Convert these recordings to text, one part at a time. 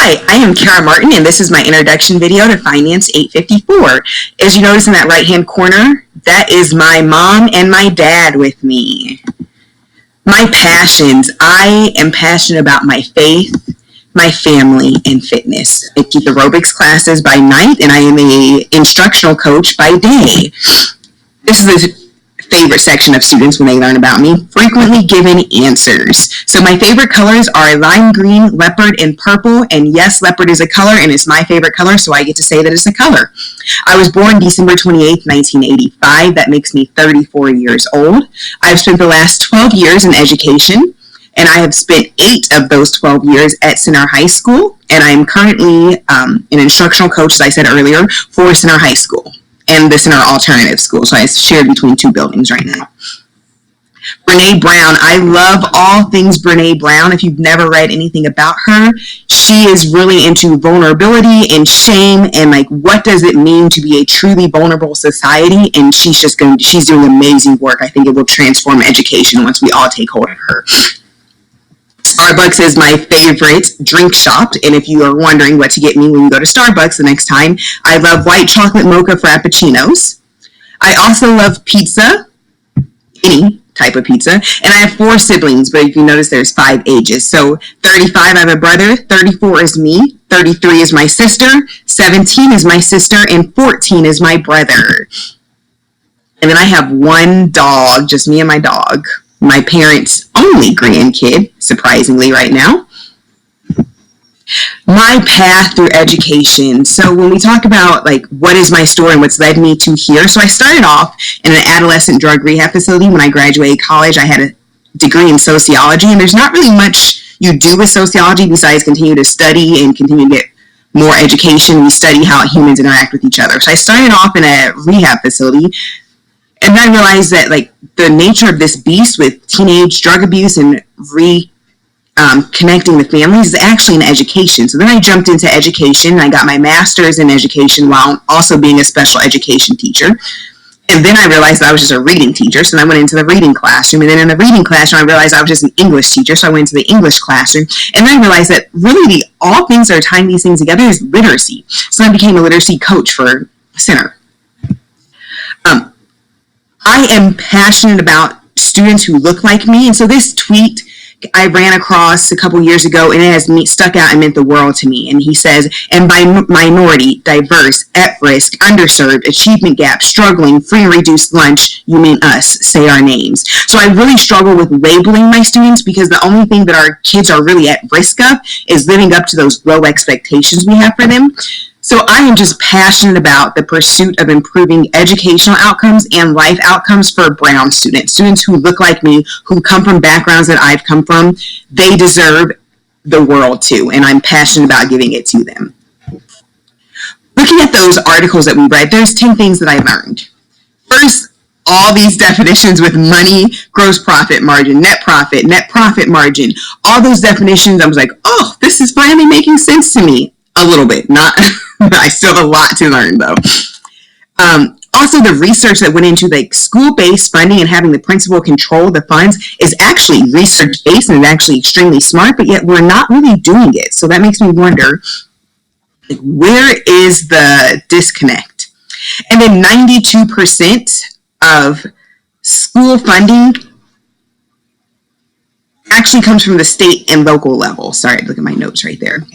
Hi, I am Kara Martin, and this is my introduction video to Finance 854. As you notice in that right-hand corner, that is my mom and my dad with me. My passions. I am passionate about my faith, my family, and fitness. I keep aerobics classes by night, and I am an instructional coach by day. This is the favorite section of students when they learn about me. Frequently given answers. So my favorite colors are lime green, leopard, and purple. And yes, leopard is a color, and it's my favorite color, so I get to say that it's a color. I was born December 28th, 1985. That makes me 34 years old. I've spent the last 12 years in education, and I have spent 8 of those 12 years at Center High School, and I am currently an instructional coach, as I said earlier, for Center High School and the Center Alternative School. So I shared between 2 buildings right now. Brene Brown. I love all things Brene Brown. If you've never read anything about her, she is really into vulnerability and shame and like what does it mean to be a truly vulnerable society, and she's doing amazing work. I think it will transform education once we all take hold of her. Starbucks is my favorite drink shop, and if you are wondering what to get me when you go to Starbucks the next time, I love white chocolate mocha frappuccinos. I also love pizza, any type of pizza, and I have 4 siblings, but if you notice there's 5 ages. So 35, I have a brother, 34 is me, 33 is my sister, 17 is my sister, and 14 is my brother. And then I have 1 dog, just me and my dog. My parents' only grandkid, surprisingly right now. My path through education. So when we talk about like what is my story and what's led me to here, so I started off in an adolescent drug rehab facility. When I graduated college, I had a degree in sociology, and there's not really much you do with sociology besides continue to study and continue to get more education. We study how humans interact with each other. So I started off in a rehab facility. And then I realized that like the nature of this beast with teenage drug abuse and connecting the families is actually in education. So then I jumped into education. I got my master's in education while also being a special education teacher. And then I realized that I was just a reading teacher. So then I went into the reading classroom. And then in the reading classroom, I realized I was just an English teacher. So I went into the English classroom. And then I realized that really all things that are tying these things together is literacy. So I became a literacy coach for Center. I am passionate about students who look like me, and so this tweet I ran across a couple years ago, and it has stuck out and meant the world to me. And he says, and by minority, diverse, at risk, underserved, achievement gap, struggling, free and reduced lunch, you mean us, say our names. So I really struggle with labeling my students because the only thing that our kids are really at risk of is living up to those low expectations we have for them. So I am just passionate about the pursuit of improving educational outcomes and life outcomes for brown students, students who look like me, who come from backgrounds that I've come from. They deserve the world too, and I'm passionate about giving it to them. Looking at those articles that we read, there's 10 things that I learned. First, all these definitions with money, gross profit margin, net profit margin, all those definitions, I was like, oh, this is finally making sense to me. A little bit, not, I still have a lot to learn though. Also, the research that went into like school-based funding and having the principal control the funds is actually research-based and actually extremely smart, but yet we're not really doing it. So that makes me wonder, where is the disconnect? And then 92% of school funding actually comes from the state and local level. Sorry, look at my notes right there.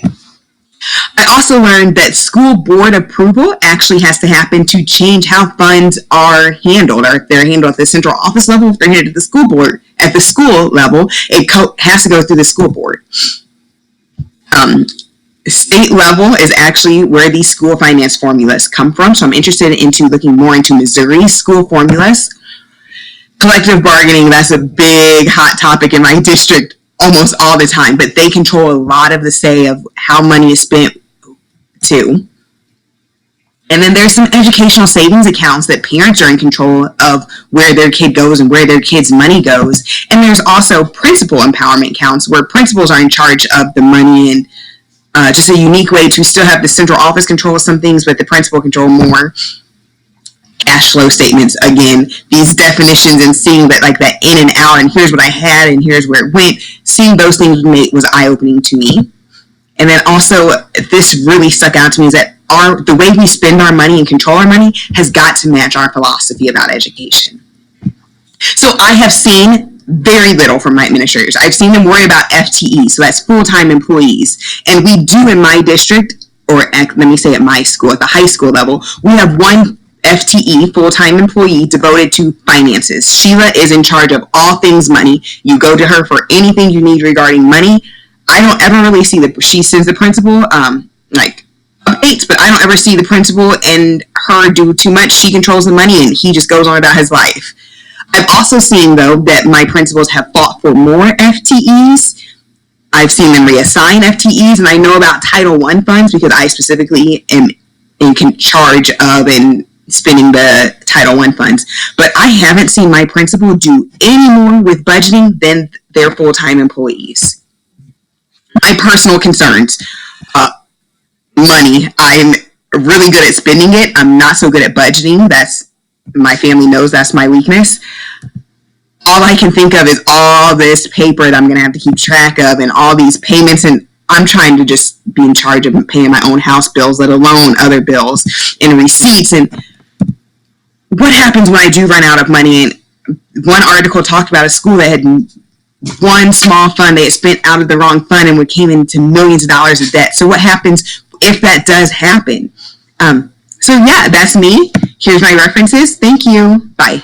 I also learned that school board approval actually has to happen to change how funds are handled, or if they're handled at the central office level, if they're handled at the school board, at the school level, it has to go through the school board. State level is actually where these school finance formulas come from, so I'm interested into looking more into Missouri school formulas. Collective bargaining, that's a big hot topic in my district almost all the time, but they control a lot of the say of how money is spent too. And then there's some educational savings accounts that parents are in control of where their kid goes and where their kid's money goes. And there's also principal empowerment accounts where principals are in charge of the money, and just a unique way to still have the central office control some things, but the principal control more. Cash flow statements, again, these definitions and seeing that like that in and out, and here's what I had and here's where it went, seeing those things was eye-opening to me. And then also, this really stuck out to me, is that the way we spend our money and control our money has got to match our philosophy about education. So I have seen very little from my administrators. I've seen them worry about FTE, so that's full-time employees. And we do in my district, or let me say at my school, at the high school level, we have one FTE, full-time employee, devoted to finances. Sheila is in charge of all things money. You go to her for anything you need regarding money. I don't ever really see she sends the principal, like, updates, but I don't ever see the principal and her do too much. She controls the money and he just goes on about his life. I've also seen, though, that my principals have fought for more FTEs. I've seen them reassign FTEs, and I know about Title I funds because I specifically am in charge of and spending the Title I funds. But I haven't seen my principal do any more with budgeting than their full-time employees. My personal concerns, money. I'm really good at spending it. I'm not so good at budgeting. My family knows that's my weakness. All I can think of is all this paper that I'm going to have to keep track of and all these payments, and I'm trying to just be in charge of paying my own house bills, let alone other bills and receipts. And what happens when I do run out of money? And one article talked about a school that had one small fund they had spent out of the wrong fund and came into millions of dollars of debt. So what happens if that does happen? So yeah, that's me. Here's my references. Thank you. Bye.